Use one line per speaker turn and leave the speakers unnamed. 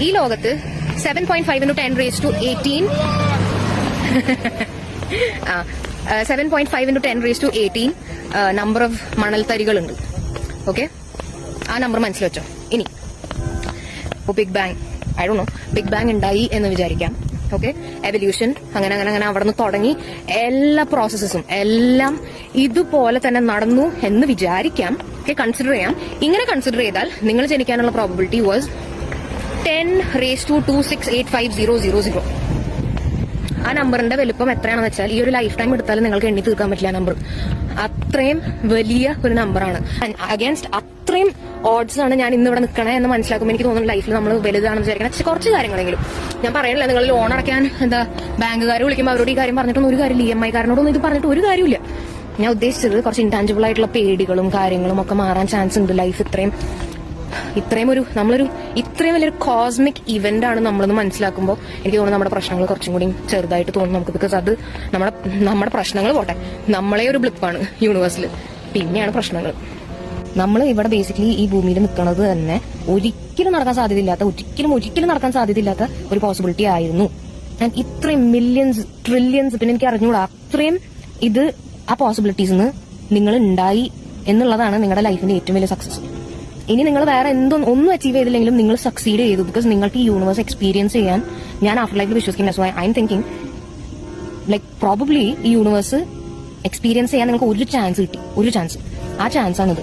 ഈ ലോകത്ത് 7.5 into 10 raised to 18 7.5 into 10 raised to 18 number of മണൽത്തരികളുണ്ട്. ഓക്കെ, ആ നമ്പർ മനസ്സിൽ വെച്ചോ. ഇനി big bang, I don't know, big bang ഉണ്ടായി എന്ന് വിചാരിക്കാം. ഓക്കെ, എവല്യൂഷൻ അങ്ങനെ അങ്ങനെ അങ്ങനെ അവിടെ നിന്ന് തുടങ്ങി എല്ലാ പ്രോസസ്സും എല്ലാം ഇതുപോലെ തന്നെ നടന്നു എന്ന് വിചാരിക്കാം. ഓക്കെ, കൺസിഡർ ചെയ്യാം. ഇങ്ങനെ കൺസിഡർ ചെയ്താൽ നിങ്ങൾ ജനിക്കാനുള്ള പ്രോബബിലിറ്റി വാസ് 10 raised to 2685000. ആ നമ്പറിന്റെ വലുപ്പം എത്രയാണെന്ന് വെച്ചാൽ ഈ ഒരു ലൈഫ് ടൈം എടുത്താലും നിങ്ങൾക്ക് എണ്ണി തീർക്കാൻ പറ്റില്ല. നമ്പർ അത്രയും വലിയ ഒരു നമ്പറാണ്. അഗേൻസ്റ്റ് അത്രയും ഓഡ്സ് ആണ് ഞാൻ ഇന്ന് ഇവിടെ നിൽക്കണേ എന്ന് മനസ്സിലാക്കുമ്പോൾ എനിക്ക് തോന്നുന്നു ലൈഫിൽ നമ്മൾ വലുതാണെന്ന് വിചാരിക്കണം. കുറച്ച് കാര്യങ്ങളെങ്കിലും ഞാൻ പറയണില്ല, നിങ്ങൾ ലോൺ അടയ്ക്കാൻ ബാങ്കുകാർ വിളിക്കുമ്പോൾ അവരോട് ഈ കാര്യം പറഞ്ഞിട്ടൊന്നും ഒരു കാര്യമില്ല, EMI കാരനോടൊന്നും ഇത് പറഞ്ഞിട്ട് ഒരു കാര്യമില്ല. ഞാൻ ഉദ്ദേശിച്ചത് കുറച്ച് ഇൻടാഞ്ചിബിൾ ആയിട്ടുള്ള പേടികളും കാര്യങ്ങളും ഒക്കെ മാറാൻ ചാൻസ് ഉണ്ട്. ലൈഫ് ഇത്രയും വലിയൊരു കോസ്മിക് ഇവന്റ് ആണ് നമ്മളെന്ന് മനസ്സിലാക്കുമ്പോൾ എനിക്ക് തോന്നുന്നു നമ്മുടെ പ്രശ്നങ്ങൾ കുറച്ചും കൂടി ചെറുതായിട്ട് തോന്നും നമുക്ക്. ബിക്കോസ് അത് നമ്മുടെ പ്രശ്നങ്ങൾ പോട്ടെ, നമ്മളെ ഒരു ബ്ലിപ്പാണ് യൂണിവേഴ്സിൽ, പിന്നെയാണ് പ്രശ്നങ്ങൾ. നമ്മൾ ഇവിടെ ബേസിക്കലി ഈ ഭൂമിയിൽ നിൽക്കുന്നത് തന്നെ ഒരിക്കലും നടക്കാൻ സാധ്യതയില്ലാത്ത ഒരു പോസിബിലിറ്റി ആയിരുന്നു. ആൻഡ് ഇത്രയും മില്യൺസ് ട്രില്യൺസ്, പിന്നെ എനിക്ക് അറിഞ്ഞുകൂടാ, അത്രയും ആ പോസിബിലിറ്റീസിന് നിങ്ങൾ ഉണ്ടായി എന്നുള്ളതാണ് നിങ്ങളുടെ ലൈഫിന്റെ ഏറ്റവും വലിയ സക്സസ്. ഇനി നിങ്ങൾ വേറെ ഒന്നും അച്ചീവ് ചെയ്തില്ലെങ്കിലും നിങ്ങൾ സക്സീഡ് ചെയ്തു. ബിക്കോസ് നിങ്ങൾക്ക് ഈ യൂണിവേഴ്സ് എക്സ്പീരിയൻസ് ചെയ്യാൻ ഞാൻ ആഫ്റ്റർ ലൈഫിൽ വിശ്വസിക്കില്ല. So I M thinking like probably ഈ യൂണിവേഴ്സ് എക്സ്പീരിയൻസ് ചെയ്യാൻ നിങ്ങൾക്ക് ഒരു ചാൻസ് കിട്ടി. ആ ചാൻസാണിത്.